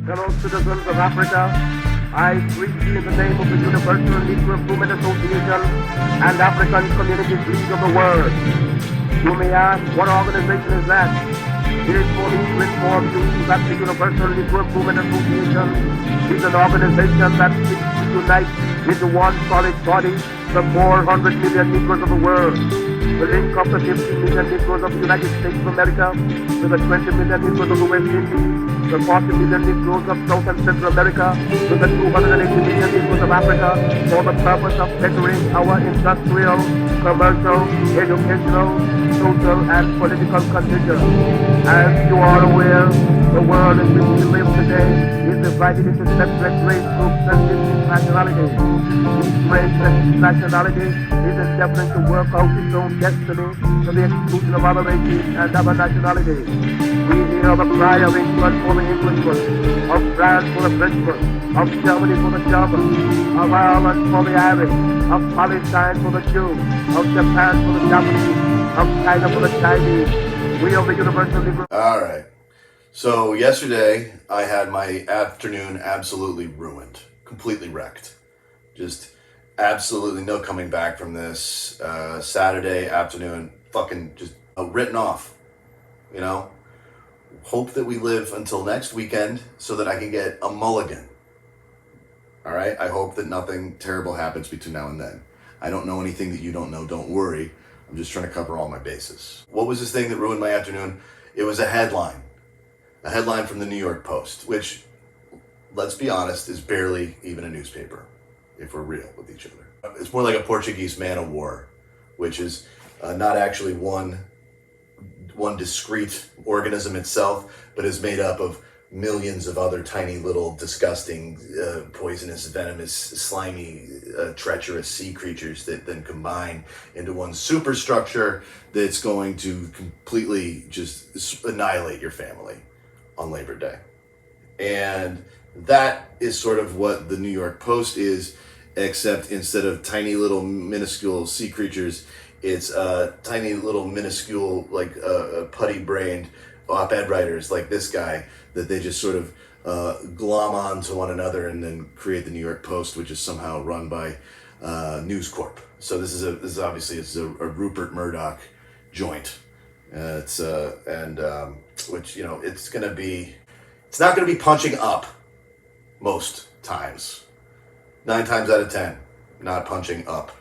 Fellow citizens of Africa, I greet you in the name of the Universal Negro Improvement Association and African Communities League of the World. You may ask, what organization is that? It is for me to inform you that the Universal Negro Improvement Association is an organization that seeks to unite into one solid body the 400 million Negroes of the world. The link of the 15 million Negroes of the United States of America to the 20 million Negroes of the West Indies, the 40 million Negroes of South and Central America, to the 280 million Negroes of Africa, for the purpose of bettering our industrial, commercial, educational, social, and political conditions. As you are aware, the world in which we live today is divided into separate race groups and distinct nationalities. Each race and each nationality is endeavoring to work out its own destiny to the exclusion of other races and other nationalities. We hear the cry of England for the Englishmen, of France for the Frenchmen, of Germany for the Germans, of Ireland for the Irish, of Palestine for the Jews, of Japan for the Japanese, of China for the Chinese. We are the Universal Negro. All right. So yesterday I had my afternoon absolutely ruined, completely wrecked. Just absolutely no coming back from this. Saturday afternoon, fucking just written off, you know? Hope that we live until next weekend so that I can get a mulligan. All right? I hope that nothing terrible happens between now and then. I don't know anything that you don't know. Don't worry. I'm just trying to cover all my bases. What was this thing that ruined my afternoon? It was a headline. A headline from the New York Post, which, let's be honest, is barely even a newspaper, if we're real with each other. It's more like a Portuguese man of war, which is not actually one discrete organism itself, but is made up of millions of other tiny little disgusting, poisonous, venomous, slimy, treacherous sea creatures that then combine into one superstructure that's going to completely just annihilate your family on Labor Day. And that is sort of what the New York Post is, except instead of tiny little minuscule sea creatures, it's tiny little minuscule, like putty-brained op-ed writers like this guy that they just sort of glom on to one another and then create the New York Post, which is somehow run by News Corp. So this is obviously a Rupert Murdoch joint. Which, you know, it's not gonna be punching up most times. 9 times out of 10, not punching up,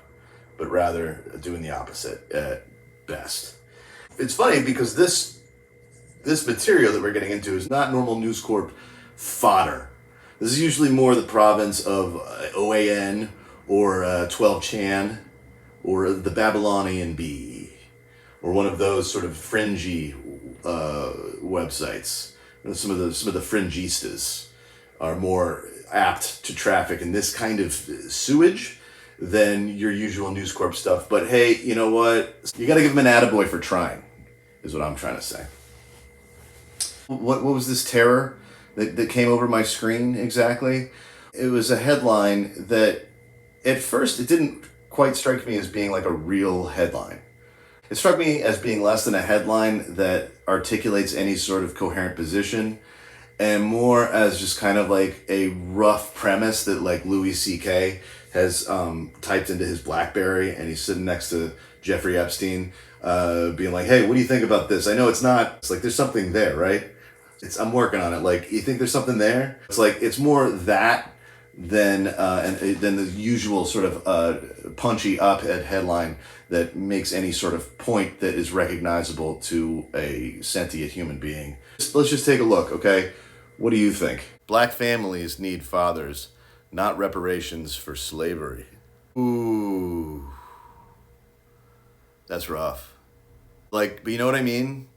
but rather doing the opposite at best. It's funny because this material that we're getting into is not normal News Corp fodder. This is usually more the province of OAN or 12 Chan or the Babylonian Bee or one of those sort of fringy websites. Some of the fringistas are more apt to traffic in this kind of sewage than your usual News Corp stuff. But hey, you know what? You got to give them an attaboy for trying, is what I'm trying to say. What was this terror that came over my screen exactly? It was a headline that at first it didn't quite strike me as being like a real headline. It struck me as being less than a headline that articulates any sort of coherent position and more as just kind of like a rough premise that like Louis C.K. has typed into his BlackBerry and he's sitting next to Jeffrey Epstein being like, hey, what do you think about this? I know it's like there's something there, right? I'm working on it. Like, you think there's something there? It's like, it's more that than the usual sort of punchy op-ed headline that makes any sort of point that is recognizable to a sentient human being. Let's just take a look, okay? What do you think? Black families need fathers, not reparations for slavery. Ooh. That's rough. Like, but you know what I mean?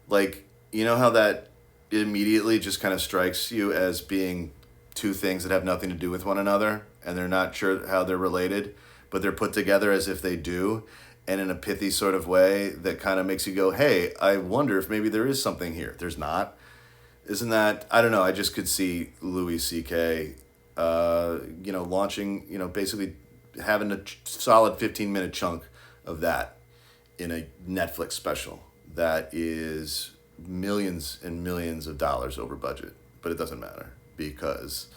Like, you know how that immediately just kind of strikes you as being two things that have nothing to do with one another, and they're not sure how they're related, but they're put together as if they do, and in a pithy sort of way that kind of makes you go, hey, I wonder if maybe there is something here. There's not. Isn't that, I don't know, I just could see Louis C.K., launching, basically having a solid 15-minute chunk of that in a Netflix special that is millions and millions of dollars over budget. but it doesn't matter because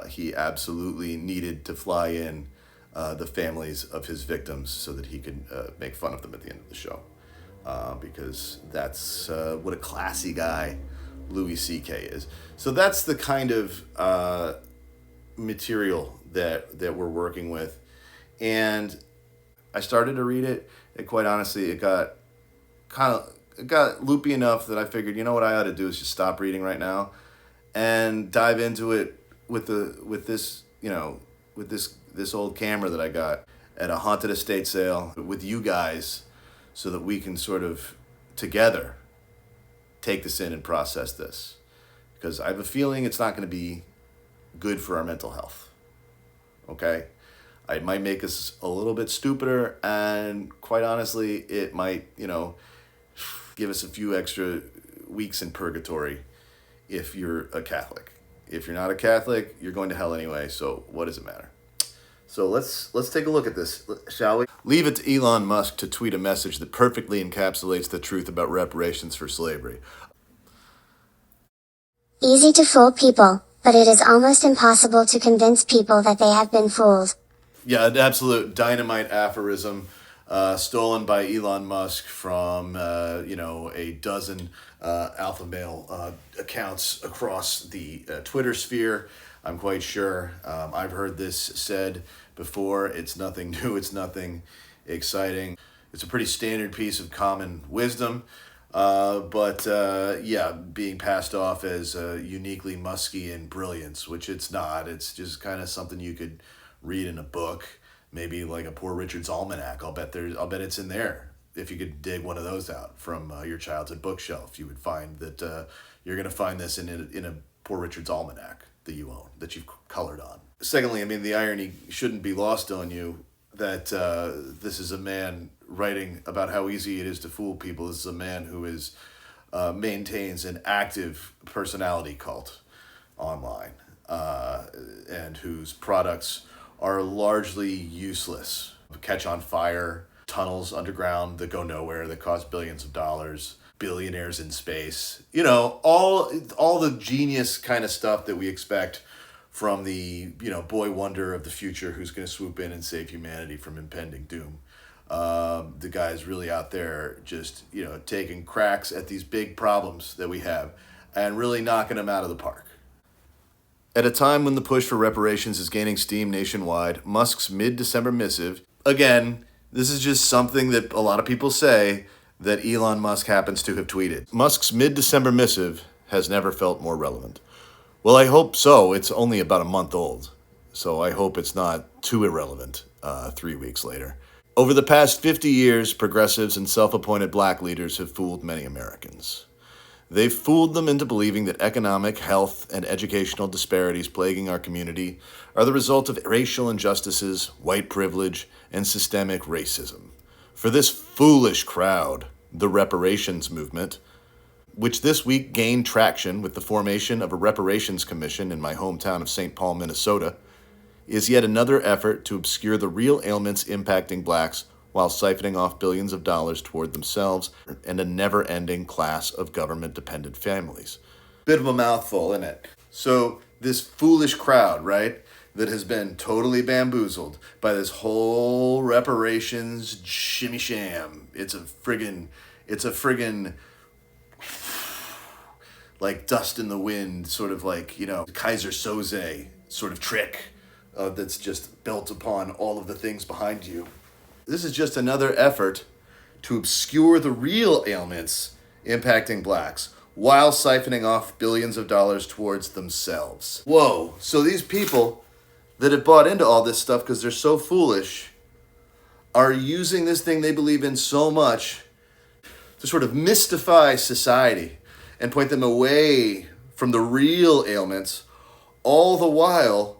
he absolutely needed to fly in the families of his victims so that he could make fun of them at the end of the show. Because that's what a classy guy Louis C.K. is. So that's the kind of material that we're working with. And I started to read it, and quite honestly, it got loopy enough that I figured, you know what I ought to do is just stop reading right now and dive into it with this old camera that I got at a haunted estate sale with you guys, so that we can sort of together take this in and process this, because I have a feeling it's not going to be good for our mental health. Okay? It might make us a little bit stupider, and quite honestly, it might, give us a few extra weeks in purgatory if you're a Catholic. If you're not a Catholic, you're going to hell anyway, so what does it matter? So let's take a look at this, shall we? Leave it to Elon Musk to tweet a message that perfectly encapsulates the truth about reparations for slavery. Easy to fool people, but it is almost impossible to convince people that they have been fooled. Yeah, an absolute dynamite aphorism stolen by Elon Musk from, a dozen alpha male accounts across the Twitter sphere. I'm quite sure. I've heard this said before. It's nothing new. It's nothing exciting. It's a pretty standard piece of common wisdom. But being passed off as uniquely Muskian brilliance, which it's not. It's just kind of something you could read in a book, maybe like a Poor Richard's Almanac. I'll bet it's in there. If you could dig one of those out from your childhood bookshelf, you would find that you're going to find this in a Poor Richard's Almanac that you own, that you've colored on. Secondly, I mean, the irony shouldn't be lost on you that this is a man writing about how easy it is to fool people. This is a man who maintains an active personality cult online and whose products are largely useless. Catch on fire, tunnels underground that go nowhere, that cost billions of dollars, billionaires in space, all the genius kind of stuff that we expect from the, boy wonder of the future who's going to swoop in and save humanity from impending doom. The guy's really out there just, taking cracks at these big problems that we have and really knocking them out of the park. At a time when the push for reparations is gaining steam nationwide, Musk's mid-December missive, again, this is just something that a lot of people say that Elon Musk happens to have tweeted. Musk's mid-December missive has never felt more relevant. Well, I hope so. It's only about a month old, so I hope it's not too irrelevant 3 weeks later. Over the past 50 years, progressives and self-appointed black leaders have fooled many Americans. They've fooled them into believing that economic, health, and educational disparities plaguing our community are the result of racial injustices, white privilege, and systemic racism. For this foolish crowd, the reparations movement, which this week gained traction with the formation of a reparations commission in my hometown of St. Paul, Minnesota, is yet another effort to obscure the real ailments impacting blacks while siphoning off billions of dollars toward themselves and a never-ending class of government-dependent families. Bit of a mouthful, isn't it? So this foolish crowd, right, that has been totally bamboozled by this whole reparations shimmy sham. It's a friggin' like dust in the wind, sort of like, Kaiser Soze sort of trick that's just built upon all of the things behind you. This is just another effort to obscure the real ailments impacting blacks while siphoning off billions of dollars towards themselves. Whoa, so these people that have bought into all this stuff because they're so foolish are using this thing they believe in so much to sort of mystify society and point them away from the real ailments, all the while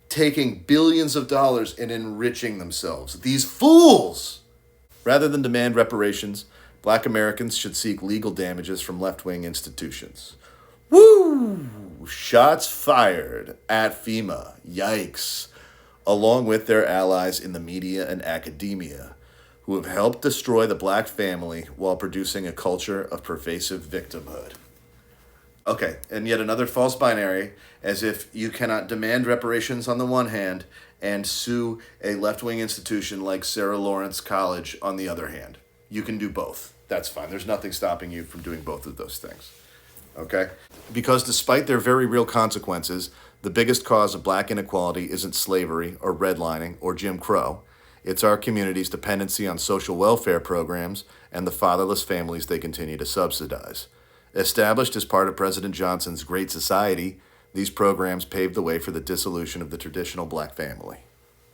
taking billions of dollars and enriching themselves. These fools! Rather than demand reparations, black Americans should seek legal damages from left-wing institutions. Woo! Shots fired at FEMA. Yikes. Along with their allies in the media and academia, who have helped destroy the black family while producing a culture of pervasive victimhood. Okay, and yet another false binary, as if you cannot demand reparations on the one hand and sue a left-wing institution like Sarah Lawrence College on the other hand. You can do both. That's fine. There's nothing stopping you from doing both of those things. Okay? Because despite their very real consequences, the biggest cause of black inequality isn't slavery or redlining or Jim Crow. It's our community's dependency on social welfare programs and the fatherless families they continue to subsidize. Established as part of President Johnson's Great Society, these programs paved the way for the dissolution of the traditional black family.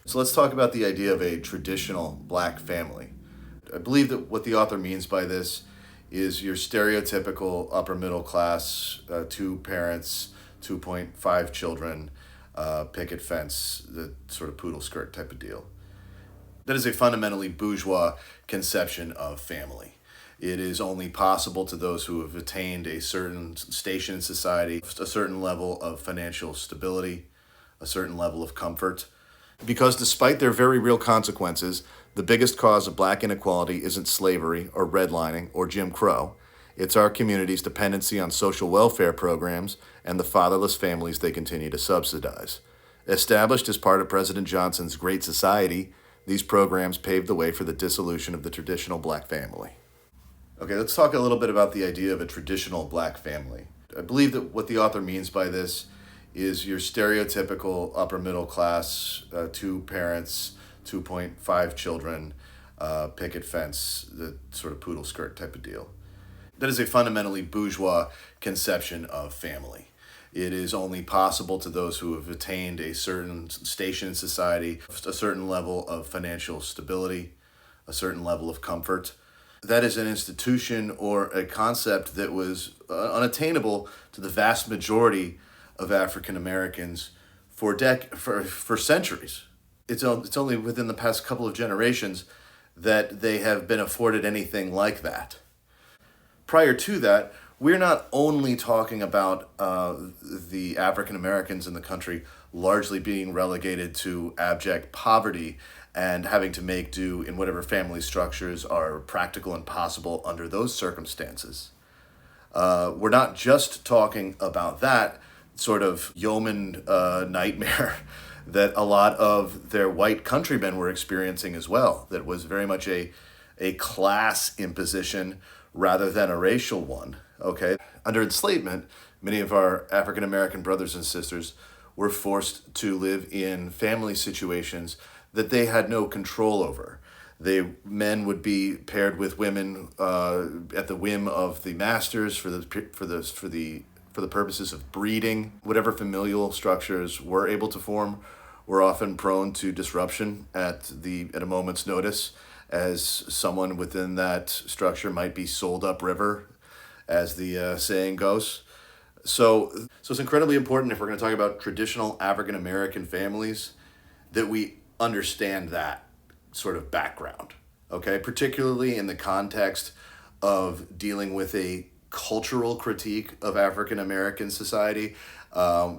So let's talk about the idea of a traditional black family. I believe that what the author means by this is your stereotypical upper middle class, 2 parents, 2.5 children, picket fence, the sort of poodle skirt type of deal. That is a fundamentally bourgeois conception of family. It is only possible to those who have attained a certain station in society, a certain level of financial stability, a certain level of comfort. Because despite their very real consequences, the biggest cause of black inequality isn't slavery or redlining or Jim Crow. It's our community's dependency on social welfare programs and the fatherless families they continue to subsidize. Established as part of President Johnson's Great Society, these programs paved the way for the dissolution of the traditional black family. Okay, let's talk a little bit about the idea of a traditional black family. I believe that what the author means by this is your stereotypical upper middle class, 2 parents, 2.5 children, picket fence, the sort of poodle skirt type of deal. That is a fundamentally bourgeois conception of family. It is only possible to those who have attained a certain station in society, a certain level of financial stability, a certain level of comfort. That is an institution or a concept that was unattainable to the vast majority of African Americans for centuries. It's only within the past couple of generations that they have been afforded anything like that. Prior to that, we're not only talking about the African Americans in the country largely being relegated to abject poverty and having to make do in whatever family structures are practical and possible under those circumstances. We're not just talking about that sort of yeoman nightmare that a lot of their white countrymen were experiencing as well. That was very much a class imposition rather than a racial one. Okay, under enslavement, many of our African American brothers and sisters were forced to live in family situations that they had no control over. Men would be paired with women at the whim of the masters for the purposes of breeding. Whatever familial structures were able to form were often prone to disruption at a moment's notice, as someone within that structure might be sold upriver, as the saying goes. So it's incredibly important, if we're going to talk about traditional African American families, that we understand that sort of background, okay? Particularly in the context of dealing with a cultural critique of African American society,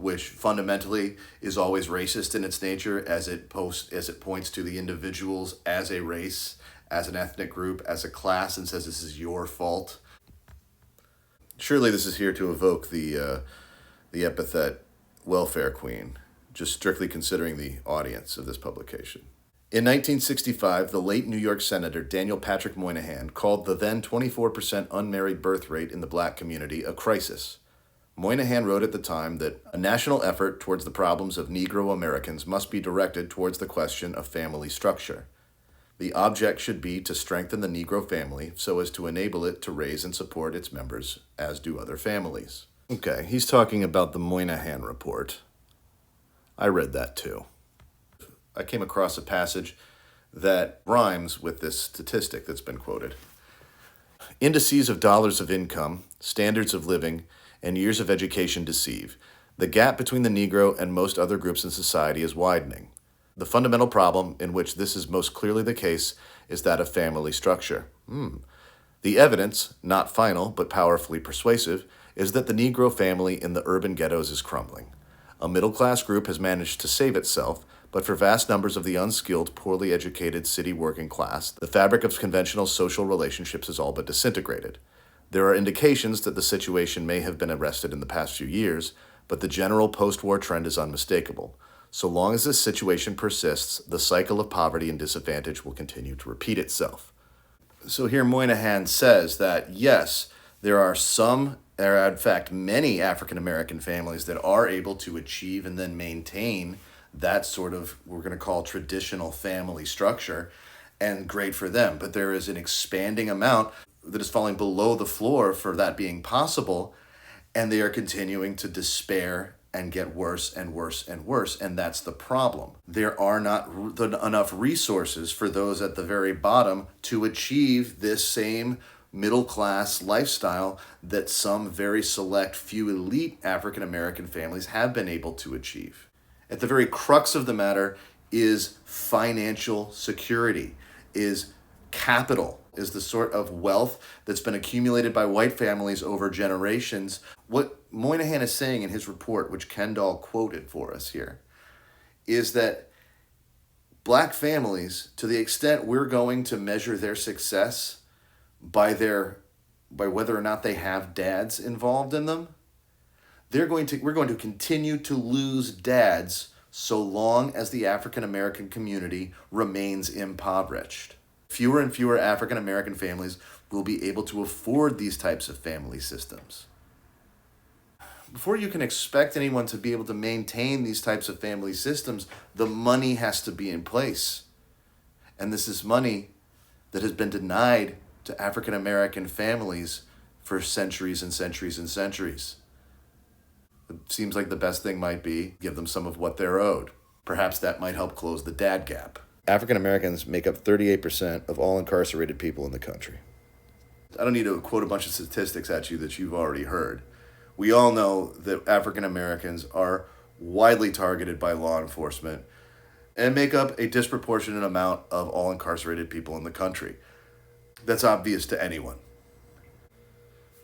which fundamentally is always racist in its nature, as it points to the individuals as a race, as an ethnic group, as a class, and says this is your fault. Surely this is here to evoke the epithet welfare queen, just strictly considering the audience of this publication. In 1965, the late New York Senator Daniel Patrick Moynihan called the then 24% unmarried birth rate in the black community a crisis. Moynihan wrote at the time that a national effort towards the problems of Negro Americans must be directed towards the question of family structure. The object should be to strengthen the Negro family so as to enable it to raise and support its members, as do other families. Okay, he's talking about the Moynihan Report. I read that too. I came across a passage that rhymes with this statistic that's been quoted. Indices of dollars of income, standards of living, and years of education deceive. The gap between the Negro and most other groups in society is widening. The fundamental problem in which this is most clearly the case is that of family structure. The evidence, not final but powerfully persuasive, is that the Negro family in the urban ghettos is crumbling. A middle-class group has managed to save itself, but for vast numbers of the unskilled, poorly educated city working class, the fabric of conventional social relationships is all but disintegrated. There are indications that the situation may have been arrested in the past few years, but the general post-war trend is unmistakable. So long as this situation persists, the cycle of poverty and disadvantage will continue to repeat itself. So here Moynihan says that, yes, there are in fact, many African-American families that are able to achieve and then maintain that sort of, we're going to call traditional family structure, and great for them. But there is an expanding amount that is falling below the floor for that being possible, and they are continuing to despair and get worse and worse and worse, and that's the problem. There are not enough resources for those at the very bottom to achieve this same middle-class lifestyle that some very select few elite African-American families have been able to achieve. At the very crux of the matter is financial security, is capital, is the sort of wealth that's been accumulated by white families over generations. What Moynihan is saying in his report, which Kendall quoted for us here, is that black families, to the extent we're going to measure their success by whether or not they have dads involved in them, we're going to continue to lose dads so long as the African American community remains impoverished. Fewer and fewer African American families will be able to afford these types of family systems. Before you can expect anyone to be able to maintain these types of family systems, the money has to be in place. And this is money that has been denied to African American families for centuries and centuries and centuries. It seems like the best thing might be give them some of what they're owed. Perhaps that might help close the dad gap. African Americans make up 38% of all incarcerated people in the country. I don't need to quote a bunch of statistics at you that you've already heard. We all know that African Americans are widely targeted by law enforcement and make up a disproportionate amount of all incarcerated people in the country. That's obvious to anyone.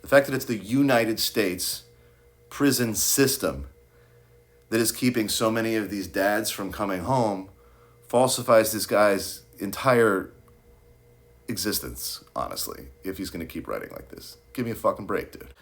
The fact that it's the United States prison system that is keeping so many of these dads from coming home falsifies this guy's entire existence, honestly, if he's going to keep writing like this. Give me a fucking break, dude.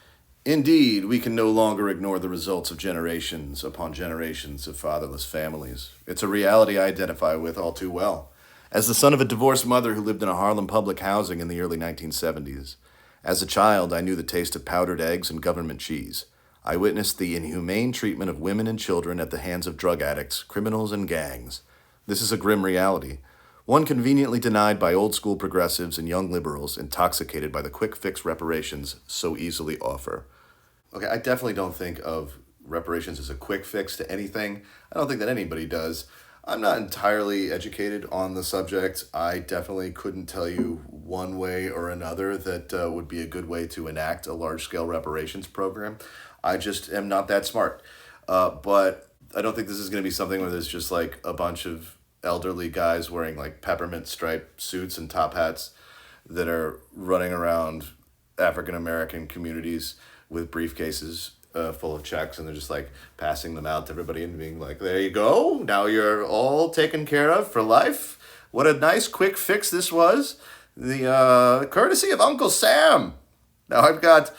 Indeed, we can no longer ignore the results of generations upon generations of fatherless families. It's a reality I identify with all too well. As the son of a divorced mother who lived in a Harlem public housing in the early 1970s, as a child, I knew the taste of powdered eggs and government cheese. I witnessed the inhumane treatment of women and children at the hands of drug addicts, criminals, and gangs. This is a grim reality, one conveniently denied by old-school progressives and young liberals intoxicated by the quick-fix reparations so easily offer. Okay, I definitely don't think of reparations as a quick fix to anything. I don't think that anybody does. I'm not entirely educated on the subject. I definitely couldn't tell you one way or another that would be a good way to enact a large-scale reparations program. I just am not that smart. But I don't think this is going to be something where there's just like a bunch of elderly guys wearing like peppermint striped suits and top hats that are running around African-American communities with briefcases full of checks, and they're just like passing them out to everybody and being like, there you go, now you're all taken care of for life. What a nice quick fix this was. The courtesy of Uncle Sam. Now I've got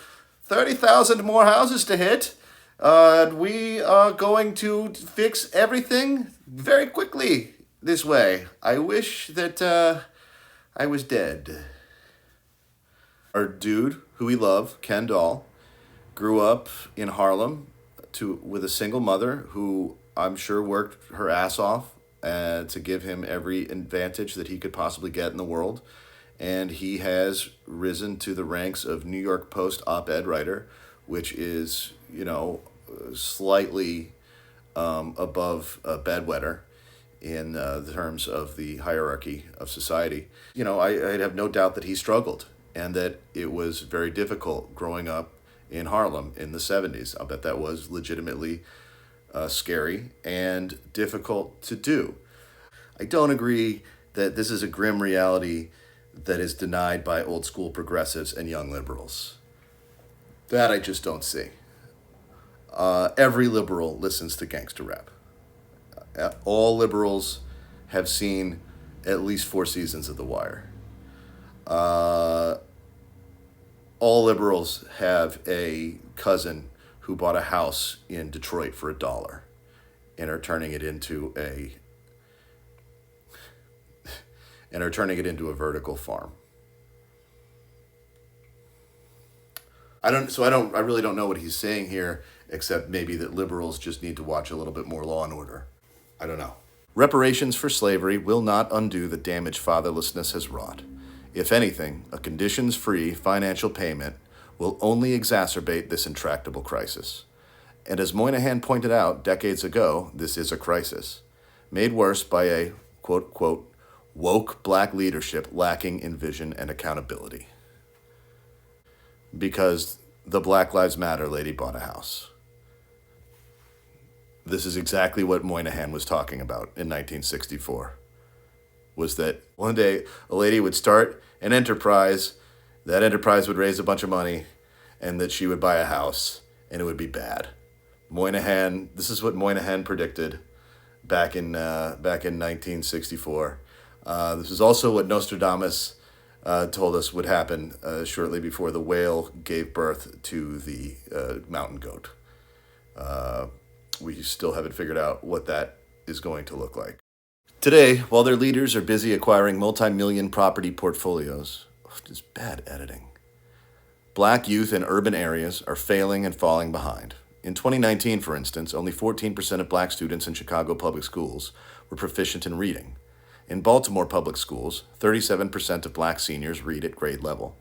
30,000 more houses to hit. We are going to fix everything very quickly this way. I wish that I was dead. Our dude, who we love, Ken Dahl, grew up in Harlem with a single mother who I'm sure worked her ass off to give him every advantage that he could possibly get in the world. And he has risen to the ranks of New York Post op-ed writer, which is, slightly above a bedwetter in terms of the hierarchy of society. I have no doubt that he struggled and that it was very difficult growing up in Harlem in the 70s. I'll bet that was legitimately scary and difficult to do. I don't agree that this is a grim reality that is denied by old school progressives and young liberals. That I just don't see. Every liberal listens to gangster rap. All liberals have seen at least 4 seasons of The Wire. All all liberals have a cousin who bought a house in Detroit for $1 and are turning it into a vertical farm. I really don't know what he's saying here, except maybe that liberals just need to watch a little bit more Law and Order. I don't know. Reparations for slavery will not undo the damage fatherlessness has wrought. If anything, a conditions-free financial payment will only exacerbate this intractable crisis. And as Moynihan pointed out decades ago, this is a crisis, made worse by a, quote, quote, woke black leadership lacking in vision and accountability. Because the Black Lives Matter lady bought a house. This is exactly what Moynihan was talking about in 1964. Was that one day a lady would start an enterprise, that enterprise would raise a bunch of money, and that she would buy a house, and it would be bad. This is what Moynihan predicted back in 1964. This is also what Nostradamus told us would happen shortly before the whale gave birth to the mountain goat. We still haven't figured out what that is going to look like. Today, while their leaders are busy acquiring multi-million property portfolios, just bad editing, black youth in urban areas are failing and falling behind. In 2019, for instance, only 14% of black students in Chicago public schools were proficient in reading. In Baltimore public schools, 37% of black seniors read at grade level.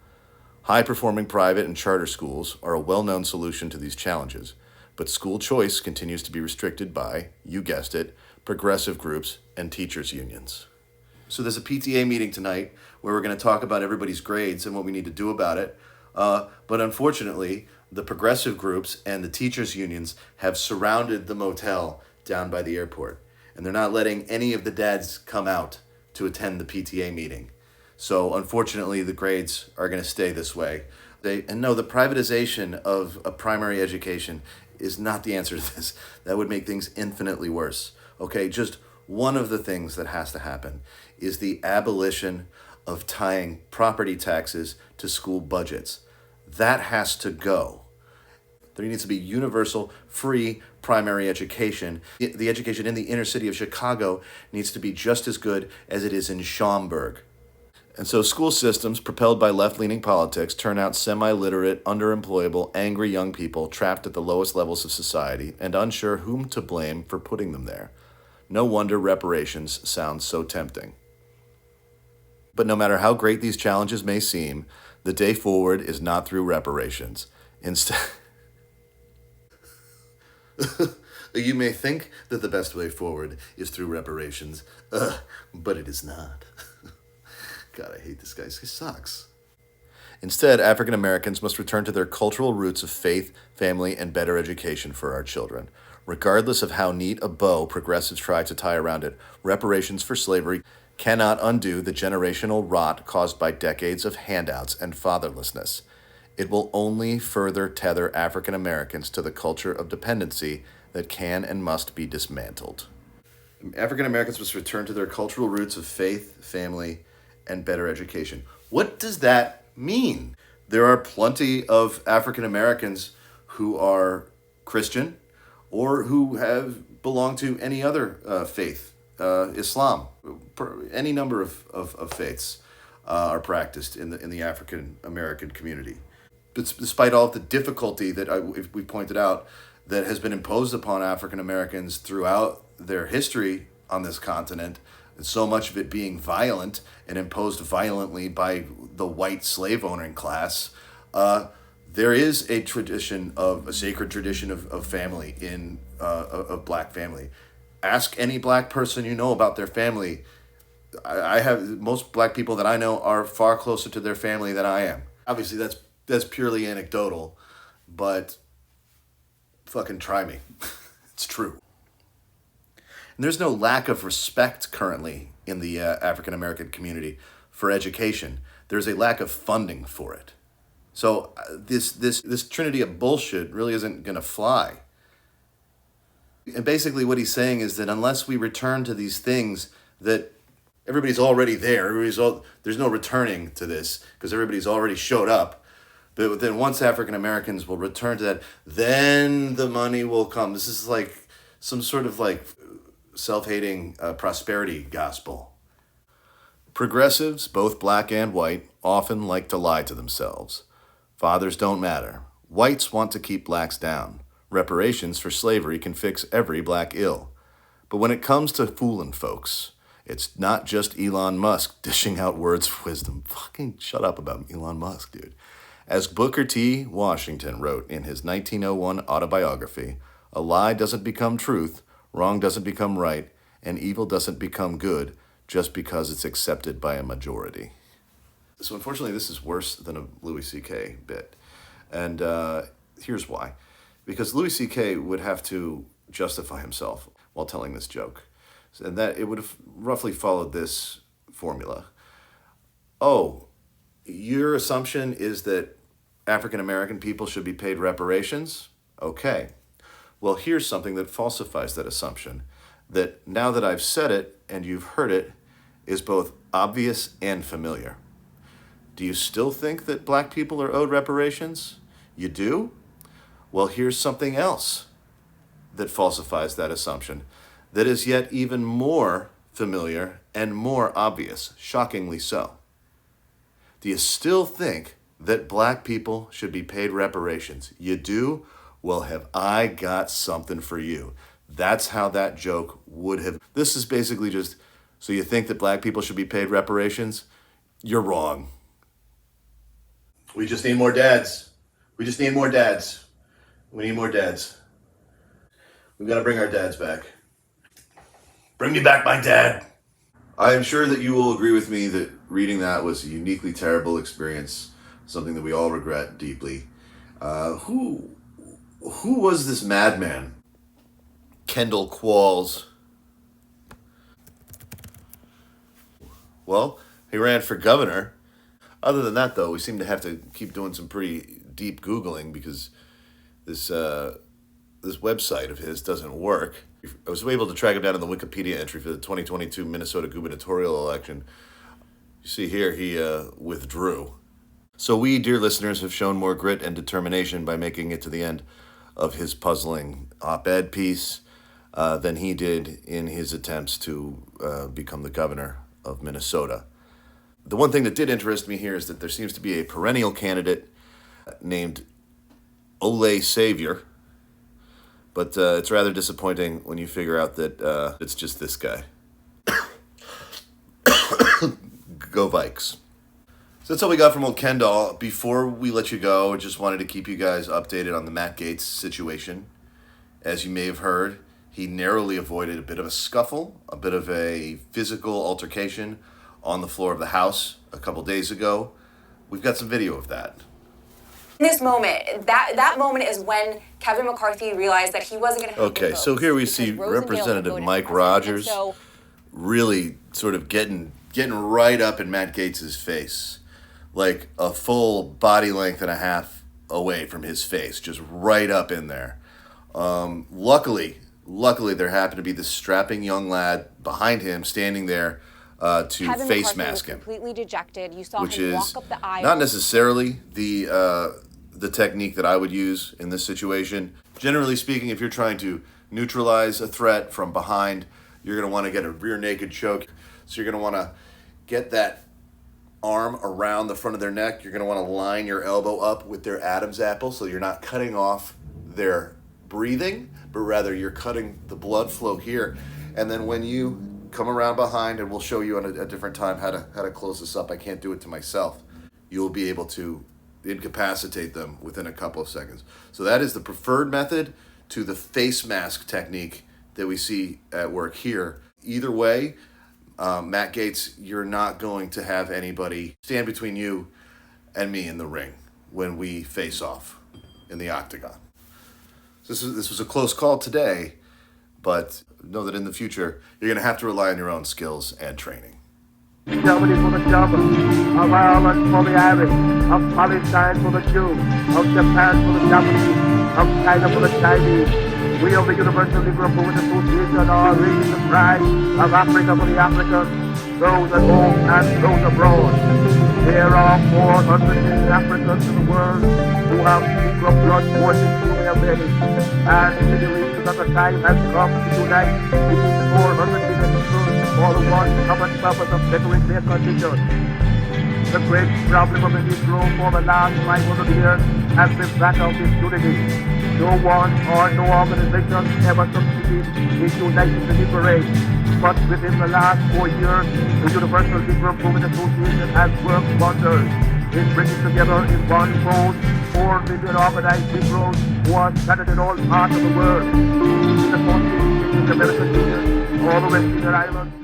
High-performing private and charter schools are a well-known solution to these challenges, but school choice continues to be restricted by, you guessed it, progressive groups and teachers' unions. So there's a PTA meeting tonight where we're going to talk about everybody's grades and what we need to do about it. But unfortunately, the progressive groups and the teachers' unions have surrounded the motel down by the airport. And they're not letting any of the dads come out to attend the PTA meeting. So unfortunately, the grades are going to stay this way. The privatization of a primary education is not the answer to this. That would make things infinitely worse. Okay, just one of the things that has to happen is the abolition of tying property taxes to school budgets. That has to go. There needs to be universal, free primary education. The education in the inner city of Chicago needs to be just as good as it is in Schaumburg. And so school systems propelled by left-leaning politics turn out semi-literate, underemployable, angry young people trapped at the lowest levels of society and unsure whom to blame for putting them there. No wonder reparations sounds so tempting. But no matter how great these challenges may seem, the day forward is not through reparations. Instead, you may think that the best way forward is through reparations, but it is not. God, I hate this guy. This guy sucks. Instead, African Americans must return to their cultural roots of faith, family, and better education for our children. Regardless of how neat a bow progressives try to tie around it, reparations for slavery cannot undo the generational rot caused by decades of handouts and fatherlessness. It will only further tether African Americans to the culture of dependency that can and must be dismantled. African Americans must return to their cultural roots of faith, family, and better education. What does that mean? There are plenty of African Americans who are Christian or who have belonged to any other faith, Islam. Any number of faiths are practiced in the African American community. But despite all of the difficulty that we pointed out that has been imposed upon African Americans throughout their history on this continent, and so much of it being violent and imposed violently by the white slave owning class, there is a sacred tradition of family of black family. Ask any black person you know about their family. Most black people that I know are far closer to their family than I am. Obviously, that's purely anecdotal, but fucking try me. It's true. And there's no lack of respect currently in the African American community for education. There's a lack of funding for it. So this trinity of bullshit really isn't going to fly. And basically what he's saying is that unless we return to these things that everybody's already there, there's no returning to this because everybody's already showed up. But then once African Americans will return to that, then the money will come. This is like some sort of like self-hating prosperity gospel. Progressives, both black and white, often like to lie to themselves. Fathers don't matter. Whites want to keep blacks down. Reparations for slavery can fix every black ill. But when it comes to fooling folks, it's not just Elon Musk dishing out words of wisdom. Fucking shut up about Elon Musk, dude. As Booker T. Washington wrote in his 1901 autobiography, a lie doesn't become truth, wrong doesn't become right, and evil doesn't become good just because it's accepted by a majority. So unfortunately, this is worse than a Louis C.K. bit. And here's why. Because Louis C.K. would have to justify himself while telling this joke. And that it would have roughly followed this formula. Oh, your assumption is that African American people should be paid reparations? Okay. Well, here's something that falsifies that assumption. That now that I've said it and you've heard it, is both obvious and familiar. Do you still think that black people are owed reparations? You do? Well, here's something else that falsifies that assumption, that is yet even more familiar and more obvious, shockingly so. Do you still think that black people should be paid reparations? You do? Well, have I got something for you. That's how that joke would have. This is basically just, so you think that black people should be paid reparations? You're wrong. We just need more dads. We just need more dads. We need more dads. We've got to bring our dads back. Bring me back my dad. I am sure that you will agree with me that reading that was a uniquely terrible experience, something that we all regret deeply. Who was this madman? Kendall Qualls. Well, he ran for governor. Other than that, though, we seem to have to keep doing some pretty deep Googling because this website of his doesn't work. I was able to track him down in the Wikipedia entry for the 2022 Minnesota gubernatorial election. You see here, he withdrew. So we, dear listeners, have shown more grit and determination by making it to the end of his puzzling op-ed piece than he did in his attempts to become the governor of Minnesota. The one thing that did interest me here is that there seems to be a perennial candidate named Ole Savior, but it's rather disappointing when you figure out that it's just this guy. Go Vikes. So that's all we got from old Kendall. Before we let you go, I just wanted to keep you guys updated on the Matt Gaetz situation. As you may have heard, he narrowly avoided a bit of a scuffle, a bit of a physical altercation on the floor of the House a couple days ago. We've got some video of that. In this moment, that moment is when Kevin McCarthy realized that he wasn't going to have Okay, so here we see Representative Mike Rogers really sort of getting right up in Matt Gaetz's face, like a full body length and a half away from his face, just right up in there. Luckily, there happened to be this strapping young lad behind him standing there to Kevin face McCarthy mask was him, completely dejected. You saw which him is walk up the aisle. not necessarily the technique that I would use in this situation. Generally speaking, if you're trying to neutralize a threat from behind, you're going to want to get a rear naked choke. So you're going to want to get that arm around the front of their neck. You're going to want to line your elbow up with their Adam's apple so you're not cutting off their breathing, but rather you're cutting the blood flow here. And then when you come around behind, and we'll show you on a different time how to close this up. I can't do it to myself. You'll be able to incapacitate them within a couple of seconds. So that is the preferred method to the face mask technique that we see at work here. Either way, Matt Gaetz, you're not going to have anybody stand between you and me in the ring when we face off in the octagon. So this was a close call today, but know that in the future, you're going to have to rely on your own skills and training. Germany for the German, of Ireland for the Irish, of Palestine for the Jew, of Japan for the Japanese, of China for the Chinese. We of the Universal Negro Movement Association are raising the pride of Africa for the Africans. those at home and those abroad. There are 400 million Africans in the world who have Negro blood coursing through their veins, and we believe that the time has come to unite these 400 million people for the one common purpose of bettering their condition. The great problem of the Negro for the last 500 years has been that of impunity. No one or no organization ever succeeded in uniting the Negro race. But within the last 4 years, the Universal Negro Improvement Association has worked wonders in bringing together in one fold 4 million organized Negroes who are scattered in all parts of the world. The Association, the American Union, all the West Indian Islands,